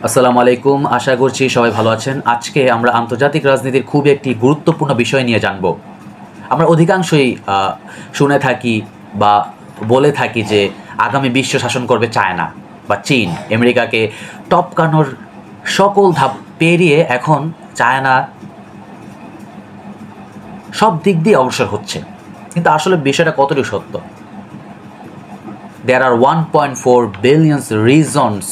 আসসালামু আলাইকুম। আশা করছি সবাই ভালো আছেন। আজকে আমরা আন্তর্জাতিক রাজনীতির খুব একটি গুরুত্বপূর্ণ বিষয় নিয়ে জানব। আমরা অধিকাংশই শুনে থাকি বা বলে থাকি যে আগামী বিশ্ব শাসন করবে চায়না বা চীন। আমেরিকাকে টপকানোর সকল ধাপ পেরিয়ে এখন চায়না সব দিক দিয়ে অগ্রসর হচ্ছে। কিন্তু আসলে বিষয়টা কতটুকু সত্য? There are 1.4 billion reasons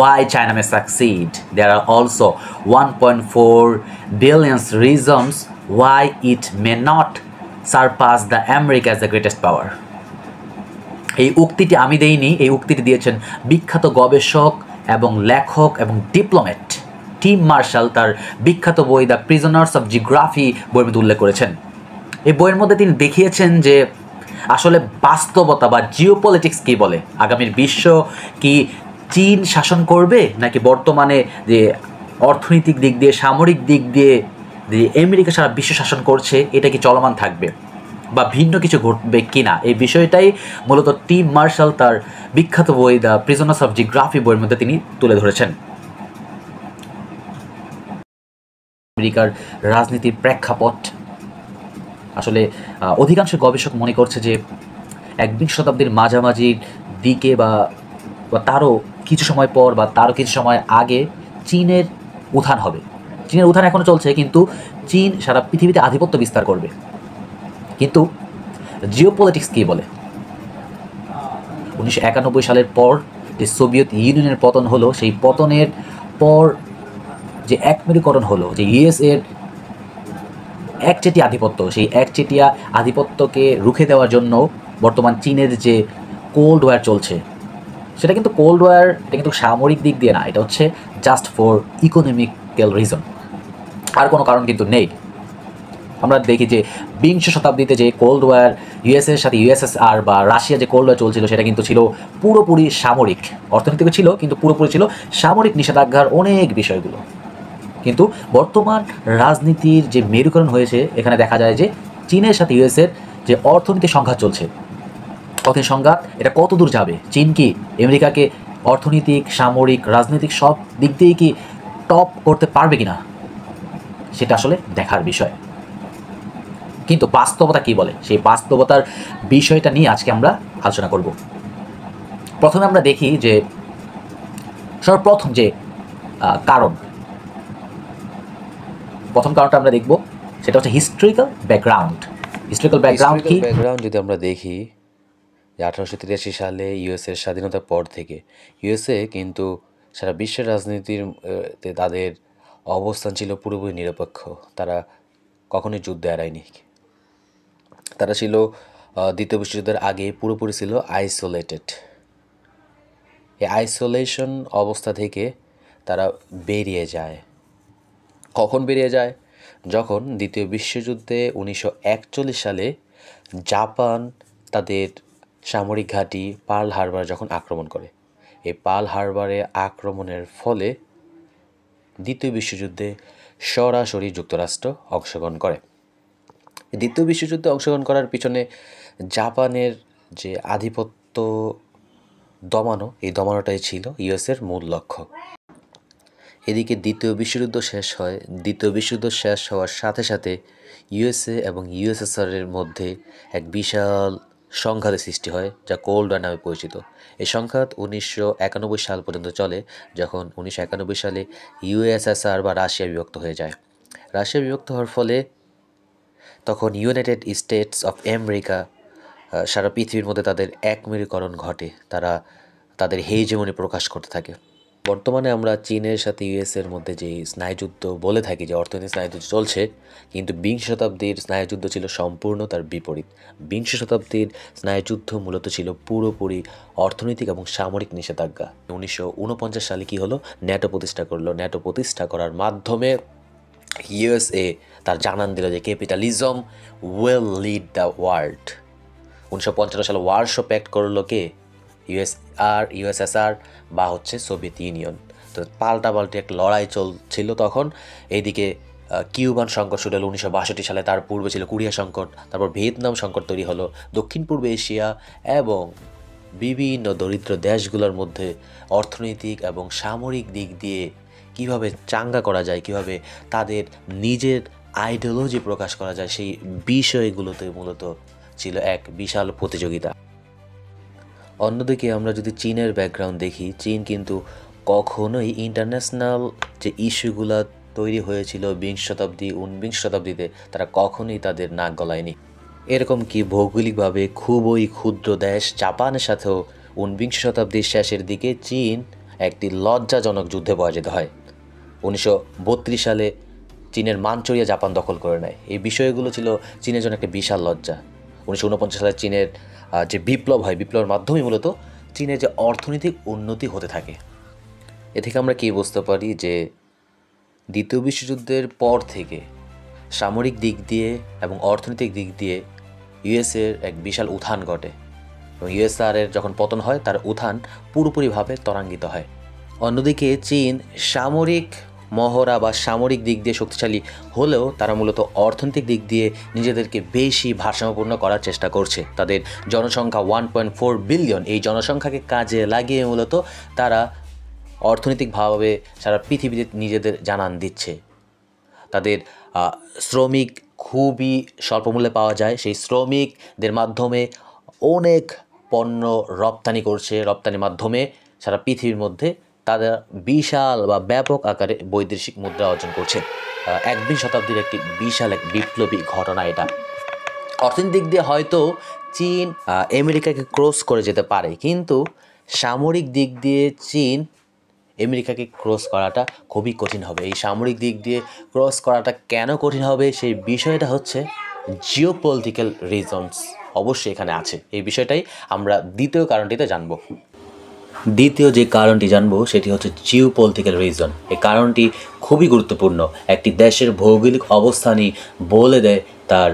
why China may succeed. There are also 1.4 billion reasons why it may not surpass the America as the greatest power. এই উক্তিটি আমি দেইনি, এই উক্তিটি দিয়েছেন বিখ্যাত গবেষক এবং লেখক এবং ডিপ্লোম্যাট টিম মার্শাল তার বিখ্যাত বই দ্য প্রিজনার্স অফ জিওগ্রাফি বইয়ের মধ্যে উল্লেখ করেছেন। এই বইয়ের মধ্যে তিনি দেখিয়েছেন যে আসলে বাস্তবতা বা জিওপলিটিক্স কী বলে, আগামীর বিশ্ব কি চীন শাসন করবে নাকি বর্তমানে যে অর্থনৈতিক দিক দিয়ে সামরিক দিক দিয়ে যে আমেরিকা সারা বিশ্ব শাসন করছে এটা কি চলমান থাকবে বা ভিন্ন কিছু ঘটবে কিনা, এই বিষয়টাই মূলত টিম মার্শাল তার বিখ্যাত বই দ্য প্রিজনার্স অফ জিওগ্রাফি বইয়ের মধ্যে তিনি তুলে ধরেছেন। আমেরিকার রাজনীতির প্রেক্ষাপট আসলে অধিকাংশ গবেষক মনে করছে যে একবিংশ শতাব্দীর মাঝামাঝির দিকে বা তারও কিছু সময় পর বা তারও কিছু সময় আগে চীনের উত্থান হবে। চীনের উত্থান এখনও চলছে, কিন্তু চীন সারা পৃথিবীতে আধিপত্য বিস্তার করবে। কিন্তু জিওপলিটিক্স কী বলে? 1991 সালের পর যে সোভিয়েত ইউনিয়নের পতন হলো, সেই পতনের পর যে একমেরুকরণ হলো, যে ইউএসএর একচেটিয়া আধিপত্য, সেই একচেটিয়া আধিপত্যকে রুখে দেওয়ার জন্য বর্তমান চীনের যে কোল্ড ওয়ার চলছে, সেটা কিন্তু কোল্ড ওয়ার, এটা কিন্তু সামরিক দিক দিয়ে না, এটা হচ্ছে জাস্ট ফর ইকোনমিক্যাল রিজন, আর কোনো কারণ কিন্তু নেই। আমরা দেখি যে বিংশ শতাব্দীতে যে কোল্ড ওয়ার ইউএসএর সাথে ইউএসএসআর বা রাশিয়া যে কোল্ড ওয়ার চলছিল, সেটা কিন্তু ছিল পুরোপুরি সামরিক। অর্থনীতিও ছিল, কিন্তু পুরোপুরি ছিল সামরিক নিষেধাজ্ঞার অনেক বিষয়গুলো। কিন্তু বর্তমান রাজনীতির যে মেরুকরণ হয়েছে, এখানে দেখা যায় যে চীনের সাথে ইউএসএর যে অর্থনীতির সংঘাত চলছে, অর্থনীতির সংঘাত এটা কত দূর যাবে? চীন কি আমেরিকাকে অর্থনৈতিক, সামরিক, রাজনৈতিক সব দিক দিয়ে কি টপ করতে পারবে কিনা, সেটা আসলে দেখার বিষয়। কিন্তু বাস্তবতা কি বলে, সেই বাস্তবতার বিষয়টা নিয়ে আজকে আমরা আলোচনা করব। প্রথমে আমরা দেখি যে সর্বপ্রথম যে প্রথম কারণটা আমরা দেখব, সেটা হচ্ছে হিস্টোরিক্যাল ব্যাকগ্রাউন্ড। হিস্টোরিক্যাল ব্যাকগ্রাউন্ড যদি আমরা দেখি যে 1883 সালে ইউএসএর স্বাধীনতার পর থেকে ইউএসএ কিন্তু সারা বিশ্বের রাজনীতির তাদের অবস্থান ছিল পুরোপুরি নিরপেক্ষ। তারা কখনোই যুদ্ধে এড়ায়নি। তারা ছিল দ্বিতীয় বিশ্বযুদ্ধের আগে পুরোপুরি ছিল আইসোলেটেড। এই আইসোলেশন অবস্থা থেকে তারা বেরিয়ে যায়। কখন বেরিয়ে যায়? যখন দ্বিতীয় বিশ্বযুদ্ধে 1941 সালে জাপান তাদের সামরিক ঘাঁটি পার্ল হারবার যখন আক্রমণ করে। এই পার্ল হারবারে আক্রমণের ফলে দ্বিতীয় বিশ্বযুদ্ধে সরাসরি যুক্তরাষ্ট্র অংশগ্রহণ করে। দ্বিতীয় বিশ্বযুদ্ধে অংশগ্রহণ করার পিছনে জাপানের যে আধিপত্য দমানো, এই দমানোটাই ছিল ইউএসের মূল লক্ষ্য। এদিকে দ্বিতীয় বিশ্বযুদ্ধ শেষ হয়। দ্বিতীয় বিশ্বযুদ্ধ শেষ হওয়ার সাথে সাথে ইউএসএ এবং ইউএসএসআরের মধ্যে এক বিশাল সংঘাতের সৃষ্টি হয়, যা কোল্ড ওয়ার নামে পরিচিত। এই সংঘাত 1991 সাল পর্যন্ত চলে, যখন 1991 সালে ইউএসএসআর বা রাশিয়া বিভক্ত হয়ে যায়। রাশিয়া বিভক্ত হওয়ার ফলে তখন ইউনাইটেড স্টেটস অফ আমেরিকা সারা পৃথিবীর মধ্যে তাদের একমেরুকরণ ঘটে। তারা তাদের হেজেমনি প্রকাশ করতে থাকে। বর্তমানে আমরা চীনের সাথে ইউএসের মধ্যে যে স্নায়ুযুদ্ধ বলে থাকি, যে অর্থনৈতিক স্নায়ুযুদ্ধ চলছে, কিন্তু বিংশ শতাব্দীর স্নায়ুযুদ্ধ ছিল সম্পূর্ণ তার বিপরীত। বিংশ শতাব্দীর স্নায়ুযুদ্ধ মূলত ছিল পুরোপুরি অর্থনৈতিক এবং সামরিক নিষেধাজ্ঞা। 1949 সালে কী হলো? ন্যাটো প্রতিষ্ঠা করলো। ন্যাটো প্রতিষ্ঠা করার মাধ্যমে ইউএসএ তার জানান দিল যে capitalism will lead the world. 1955 সালে ওয়ারশো প্যাক্ট করলো কে? ইউএসএসআর বা হচ্ছে সোভিয়েত ইউনিয়ন। তো পাল্টাপাল্টি এক লড়াই চলছিল তখন। এইদিকে কিউবান সংকট শুরু হলো 1962 সালে। তার পূর্বে ছিল কোরিয়া সংকট, তারপর ভিয়েতনাম সংকট তৈরি হলো। দক্ষিণ পূর্ব এশিয়া এবং বিভিন্ন দরিদ্র দেশগুলোর মধ্যে অর্থনৈতিক এবং সামরিক দিক দিয়ে কিভাবে চাঙ্গা করা যায়, কিভাবে তাদের নিজের আইডিওলজি প্রকাশ করা যায়, সেই বিষয়গুলোতে মূলত ছিল এক বিশাল প্রতিযোগিতা। অন্যদিকে আমরা যদি চীনের ব্যাকগ্রাউন্ড দেখি, চীন কিন্তু কখনোই ইন্টারন্যাশনাল যে ইস্যুগুলো তৈরি হয়েছিল বিংশ শতাব্দী 19 শতাব্দীতে, তারা কখনোই তাদের নাক গলায়নি। এরকম কি ভৌগোলিকভাবে খুবই ক্ষুদ্র দেশ জাপানের সাথেও 19 শতাব্দীর শেষের দিকে চীন একটি লজ্জাজনক যুদ্ধে পরাজিত হয়। 1932 সালে চীনের মাঞ্চুরিয়া জাপান দখল করে নেয়। এই বিষয়গুলো ছিল চীনের জন্য একটা বিশাল লজ্জা। 1949 সালে চীনের যে বিপ্লব হয়, বিপ্লবের মাধ্যমে মূলত চীনের যে অর্থনৈতিক উন্নতি হতে থাকে। এ থেকে আমরা কি বুঝতে পারি যে দ্বিতীয় বিশ্বযুদ্ধের পর থেকে সামরিক দিক দিয়ে এবং অর্থনৈতিক দিক দিয়ে ইউএসএর এক বিশাল উত্থান ঘটে এবং ইউএসআরের যখন পতন হয় তার উত্থান পুরোপুরিভাবে ত্বরান্বিত হয়। অন্যদিকে চীন সামরিক মহড়া বা সামরিক দিক দিয়ে শক্তিশালী হলেও তারা মূলত অর্থনৈতিক দিক দিয়ে নিজেদেরকে বেশি ভারসাম্যপূর্ণ করার চেষ্টা করছে। তাদের জনসংখ্যা 1.4 বিলিয়ন, এই জনসংখ্যাকে কাজে লাগিয়ে মূলত তারা অর্থনৈতিকভাবে সারা পৃথিবীতে নিজেদের জানান দিচ্ছে। তাদের শ্রমিক খুবই স্বল্প মূল্যে পাওয়া যায়, সেই শ্রমিকদের মাধ্যমে অনেক পণ্য রপ্তানি করছে, রপ্তানির মাধ্যমে সারা পৃথিবীর মধ্যে তারা বিশাল বা ব্যাপক আকারে বৈদেশিক মুদ্রা অর্জন করছে। 21 শতাব্দীর একটি বিশাল এক বিপ্লবী ঘটনা এটা। অর্থনৈতিক দিক দিয়ে হয়তো চীন আমেরিকাকে ক্রস করে যেতে পারে, কিন্তু সামরিক দিক দিয়ে চীন আমেরিকাকে ক্রস করাটা খুবই কঠিন হবে। এই সামরিক দিক দিয়ে ক্রস করাটা কেন কঠিন হবে সেই বিষয়টা হচ্ছে জিওপলিটিক্যাল রিজনস অবশ্যই এখানে আছে। এই বিষয়টাই আমরা দ্বিতীয় কারণটিতে জানব। দ্বিতীয় যে কারণটি জানবো সেটি হচ্ছে জিওপলিটিক্যাল রিজন। এই কারণটি খুবই গুরুত্বপূর্ণ। একটি দেশের ভৌগোলিক অবস্থানই বলে দেয় তার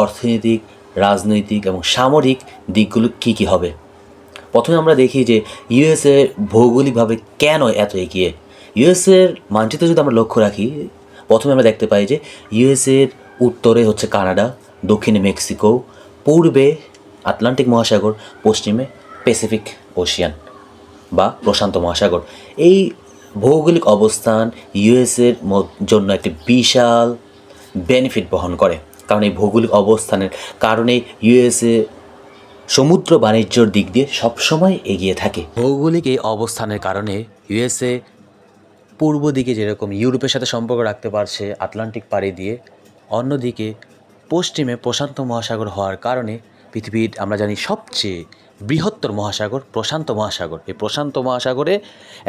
অর্থনৈতিক, রাজনৈতিক এবং সামরিক দিকগুলো কী কী হবে। প্রথমে আমরা দেখি যে ইউএসএ ভৌগোলিকভাবে কেন এত এগিয়ে। ইউএসএর মানচিত্র যদি আমরা লক্ষ্য রাখি, প্রথমে আমরা দেখতে পাই যে ইউএসএর উত্তরে হচ্ছে কানাডা, দক্ষিণে মেক্সিকো, পূর্বে আটলান্টিক মহাসাগর, পশ্চিমে প্যাসিফিক ওশিয়ান বা প্রশান্ত মহাসাগর। এই ভৌগোলিক অবস্থান ইউএসএর জন্য একটি বিশাল বেনিফিট বহন করে, কারণ এই ভৌগোলিক অবস্থানের কারণে ইউএসএ সমুদ্র বাণিজ্যর দিক দিয়ে সবসময় এগিয়ে থাকে। ভৌগোলিক এই অবস্থানের কারণে ইউএসএ পূর্ব দিকে যেরকম ইউরোপের সাথে সম্পর্ক রাখতে পারছে আটলান্টিক পাড়ি দিয়ে, অন্যদিকে পশ্চিমে প্রশান্ত মহাসাগর হওয়ার কারণে পৃথিবীর আমরা জানি সবচেয়ে বৃহত্তর মহাসাগর প্রশান্ত মহাসাগর। এই প্রশান্ত মহাসাগরে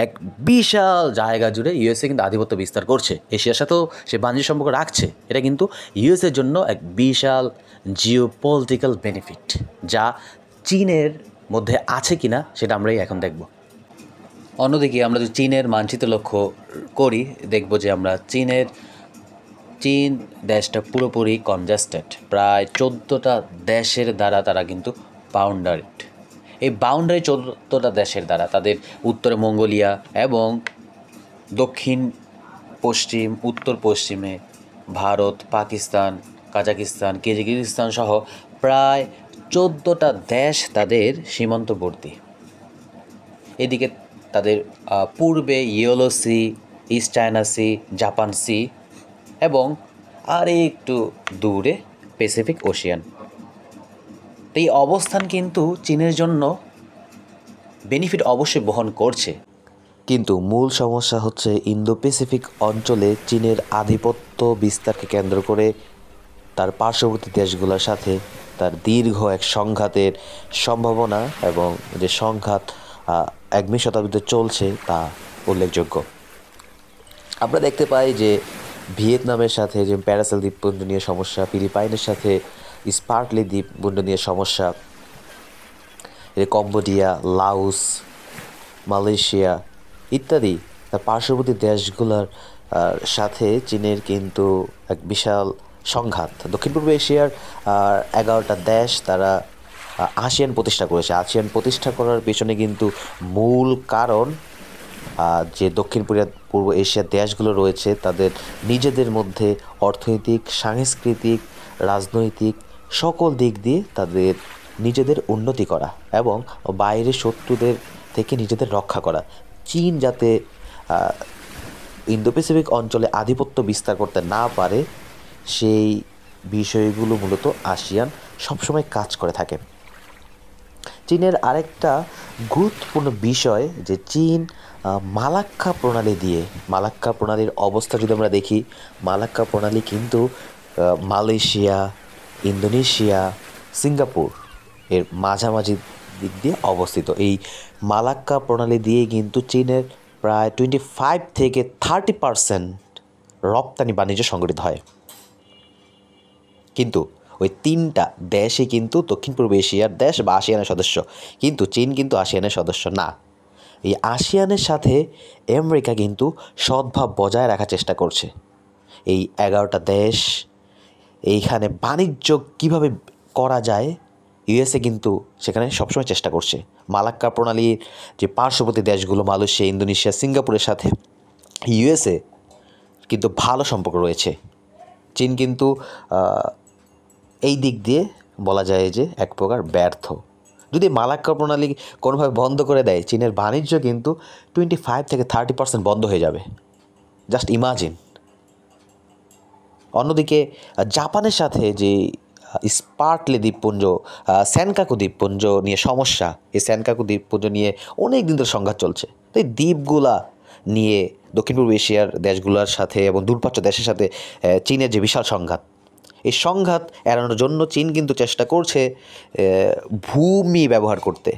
এক বিশাল জায়গা জুড়ে ইউএসএ কিন্তু আধিপত্য বিস্তার করছে। এশিয়ার সাথেও সে বাণিজ্য সম্পর্ক রাখছে। এটা কিন্তু ইউএসএর জন্য এক বিশাল জিওপলিটিক্যাল বেনিফিট, যা চীনের মধ্যে আছে কিনা সেটা আমরাই এখন দেখব। অন্যদিকে আমরা যদি চীনের মানচিত্র লক্ষ্য করি, দেখব যে আমরা চীন দেশটা পুরোপুরি কনজেস্টেড। প্রায় 14টা দেশের দ্বারা তারা কিন্তু বাউন্ডারিড। এই বাউন্ডারি 14টা দেশের দ্বারা তাদের উত্তরে মঙ্গোলিয়া এবং দক্ষিণ পশ্চিম উত্তর পশ্চিমে ভারত, পাকিস্তান, কাজাকিস্তান, কিরগিজস্তান সহ প্রায় 14টা দেশ তাদের সীমান্তবর্তী। এদিকে তাদের পূর্বে Yellow Sea, East China Sea, Japan Sea এবং আর একটু দূরে প্যাসিফিক ওশিয়ান। এই অবস্থান কিন্তু চীনের জন্য বেনিফিট অবশ্যই বহন করছে, কিন্তু মূল সমস্যা হচ্ছে ইন্দো প্যাসিফিক অঞ্চলে চীনের আধিপত্য বিস্তারকে কেন্দ্র করে তার পার্শ্ববর্তী দেশগুলোর সাথে তার দীর্ঘ এক সংঘাতের সম্ভাবনা, এবং যে সংঘাত 21 শতাব্দীতে চলছে তা উল্লেখযোগ্য। আমরা দেখতে পাই যে ভিয়েতনামের সাথে যে প্যারাসেল দ্বীপপুঞ্জ নিয়ে সমস্যা, ফিলিপাইনের সাথে স্পার্টলি দ্বীপপুঞ্জ নিয়ে সমস্যা, কম্বোডিয়া, লাওস, মালয়েশিয়া ইত্যাদি তার পার্শ্ববর্তী দেশগুলোর সাথে চীনের কিন্তু এক বিশাল সংঘাত। দক্ষিণ পূর্ব এশিয়ার 11টা দেশ তারা আসিয়ান প্রতিষ্ঠা করেছে। আসিয়ান প্রতিষ্ঠা করার পেছনে কিন্তু মূল কারণ যে দক্ষিণ পূর্ব এশিয়ার দেশগুলো রয়েছে তাদের নিজেদের মধ্যে অর্থনৈতিক, সাংস্কৃতিক, রাজনৈতিক সকল দিক দিয়ে তাদের নিজেদের উন্নতি করা এবং বাইরের শত্রুদের থেকে নিজেদের রক্ষা করা। চীন যাতে ইন্দো প্যাসিফিক অঞ্চলে আধিপত্য বিস্তার করতে না পারে সেই বিষয়গুলো মূলত আসিয়ান সবসময় কাজ করে থাকে। চীনের আরেকটা গুরুত্বপূর্ণ বিষয় যে চীন মালাক্কা প্রণালীর অবস্থা যদি আমরা দেখি, মালাক্কা প্রণালী কিন্তু মালয়েশিয়া, ইন্দোনেশিয়া, সিঙ্গাপুর এর মাঝামাঝি দিক দিয়ে অবস্থিত। এই মালাক্কা প্রণালী দিয়ে কিন্তু চীনের প্রায় 25 থেকে 30% রপ্তানি বাণিজ্য সংগঠিত হয়। কিন্তু ওই 3টা দেশই কিন্তু দক্ষিণ পূর্ব এশিয়ার দেশ বা আসিয়ানের সদস্য, কিন্তু চীন কিন্তু আসিয়ানের সদস্য না। এই আসিয়ানের সাথে আমেরিকা কিন্তু সদ্ভাব বজায় রাখার চেষ্টা করছে। এই 11টা দেশ এইখানে বাণিজ্য কিভাবে করা যায়, ইউএসএ কিন্তু সেখানে সবসময় চেষ্টা করছে। মালাক্কা প্রণালীর যে পার্শ্ববর্তী দেশগুলো মালয়েশিয়া, ইন্দোনেশিয়া, সিঙ্গাপুরের সাথে ইউএসএ কিন্তু ভালো সম্পর্ক রয়েছে। চীন কিন্তু এই দিক দিয়ে বলা যায় যে এক প্রকার ব্যর্থ। যদি মালাক্কা প্রণালী কোনোভাবে বন্ধ করে দেয়, চীনের বাণিজ্য কিন্তু 25 থেকে 30% বন্ধ হয়ে যাবে। Just imagine. অন্যদিকে জাপানের সাথে যে স্পার্টলি দ্বীপপুঞ্জ, সেনকাকু দ্বীপপুঞ্জ নিয়ে সমস্যা, এই সেনকাকু দ্বীপপুঞ্জ নিয়ে অনেক দিন ধরে সংঘাত চলছে। তো এই দ্বীপগুলা নিয়ে দক্ষিণ পূর্ব এশিয়ার দেশগুলোর সাথে এবং দূরপ্রাচ্য দেশের সাথে চীনের যে বিশাল সংঘাত, এই সংঘাত এড়ানোর জন্য চীন কিন্তু চেষ্টা করছে ভূমি ব্যবহার করতে।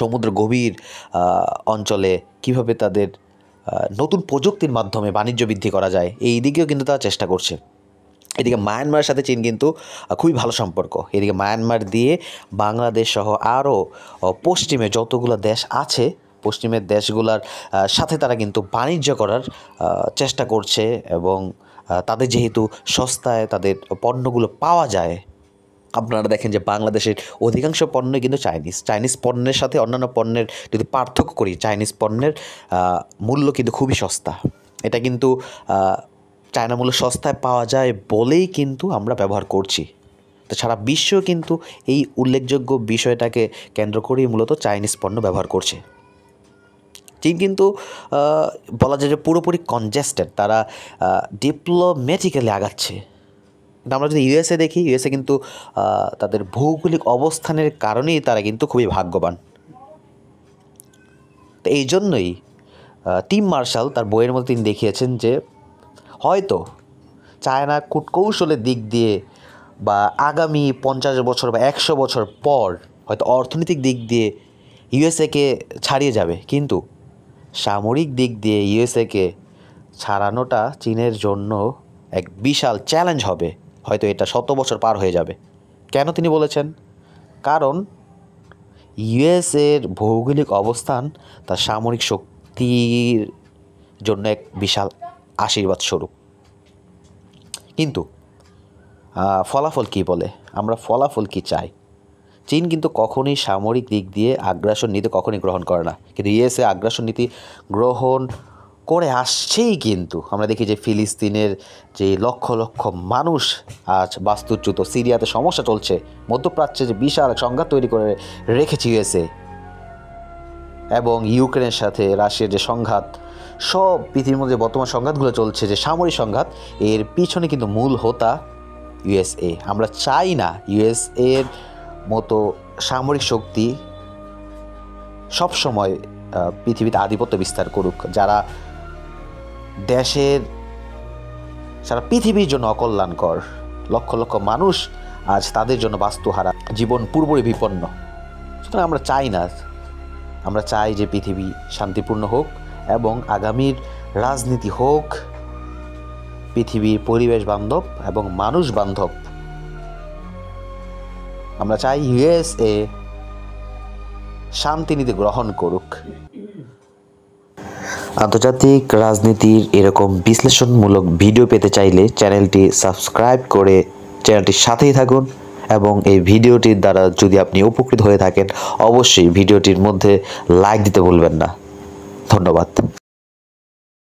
সমুদ্র গভীর অঞ্চলে কিভাবে তাদের নতুন প্রযুক্তির মাধ্যমে বাণিজ্য বৃদ্ধি করা যায়, এই দিকেও কিন্তু তারা চেষ্টা করছে। এদিকে মায়ানমারের সাথে চীন কিন্তু খুবই ভালো সম্পর্ক। এদিকে মায়ানমার দিয়ে বাংলাদেশ সহ আরও পশ্চিমে যতগুলো দেশ আছে, পশ্চিমের দেশগুলোর সাথে তারা কিন্তু বাণিজ্য করার চেষ্টা করছে এবং তাদের যেহেতু সস্তায় তাদের পণ্যগুলো পাওয়া যায়, আপনারা দেখেন যে বাংলাদেশের অধিকাংশ পণ্যই কিন্তু চাইনিজ পণ্যের সাথে অন্যান্য পণ্যের যদি পার্থক্য করি, চাইনিজ পণ্যের মূল্য কিন্তু খুবই সস্তা। এটা কিন্তু চায়না মূল্য সস্তায় পাওয়া যায় বলেই কিন্তু আমরা ব্যবহার করছি। তো সারা বিশ্ব কিন্তু এই উল্লেখযোগ্য বিষয়টাকে কেন্দ্র করেই মূলত চাইনিজ পণ্য ব্যবহার করছে। চীন কিন্তু বলা যায় যে পুরোপুরি কনজেস্টেড, তারা ডিপ্লোম্যাটিক্যালি আগাচ্ছে। কিন্তু আমরা যদি ইউএসএ দেখি, ইউএসএ কিন্তু তাদের ভৌগোলিক অবস্থানের কারণেই তারা কিন্তু খুবই ভাগ্যবান। তো এই জন্যই টিম মার্শাল তার বইয়ের মধ্যে তিনি দেখিয়েছেন যে হয়তো চায়না কূটকৌশলের দিক দিয়ে বা আগামী 50 বছর বা 100 বছর পর হয়তো অর্থনৈতিক দিক দিয়ে ইউএসএকে ছাড়িয়ে যাবে, কিন্তু সামরিক দিক দিয়ে ইউএসএকে ছাড়ানোটা চীনের জন্য এক বিশাল চ্যালেঞ্জ হবে। হয়তো এটা 100 বছর পার হয়ে যাবে। কেন তিনি বলেছেন? কারণ ইউএসএর ভৌগোলিক অবস্থান তার সামরিক শক্তির জন্য এক বিশাল আশীর্বাদ স্বরূপ। কিন্তু ফলাফল কি বলে? আমরা ফলাফল কি চাই? চীন কিন্তু কখনোই সামরিক দিক দিয়ে আগ্রাসন নীতি কখনোই গ্রহণ করে না, কিন্তু ইউএসএ আগ্রাসন নীতি গ্রহণ করে আসছেই। কিন্তু আমরা দেখি যে ফিলিস্তিনের যে লক্ষ লক্ষ মানুষ আজ বাস্তুচ্যুত, সিরিয়াতে সমস্যা চলছে, মধ্যপ্রাচ্যে যে বিশাল সংঘাত তৈরি করে রেখেছে ইউএসএ, এবং ইউক্রেনের সাথে রাশিয়ার যে সংঘাত, সব পৃথিবীর মধ্যে বর্তমান সংঘাতগুলো চলছে, যে সামরিক সংঘাত, এর পিছনে কিন্তু মূল হোতা ইউএসএ। আমরা চাই না ইউএসএর মতো সামরিক শক্তি সবসময় পৃথিবীতে আধিপত্য বিস্তার করুক, যারা দেশের সারা পৃথিবীর জন্য অকল্যাণকর। লক্ষ লক্ষ মানুষ আজ তাদের জন্য বাস্তুহারা, জীবন পুরোপুরি বিপন্ন। সুতরাং আমরা চাই না, আমরা চাই যে পৃথিবী শান্তিপূর্ণ হোক এবং আগামীর রাজনীতি হোক পৃথিবীর পরিবেশ বান্ধব এবং মানুষ বান্ধব। আমরা চাই ইউএসএ শান্তিনীতি গ্রহণ করুক। আন্তর্জাতিক রাজনীতির এরকম বিশ্লেষণমূলক ভিডিও পেতে চাইলে চ্যানেলটি সাবস্ক্রাইব করে চ্যানেলটির সাথেই থাকুন, এবং এই ভিডিওটির দ্বারা যদি আপনি উপকৃত হয়ে থাকেন অবশ্যই ভিডিওটির মধ্যে লাইক দিতে ভুলবেন না। ধন্যবাদ।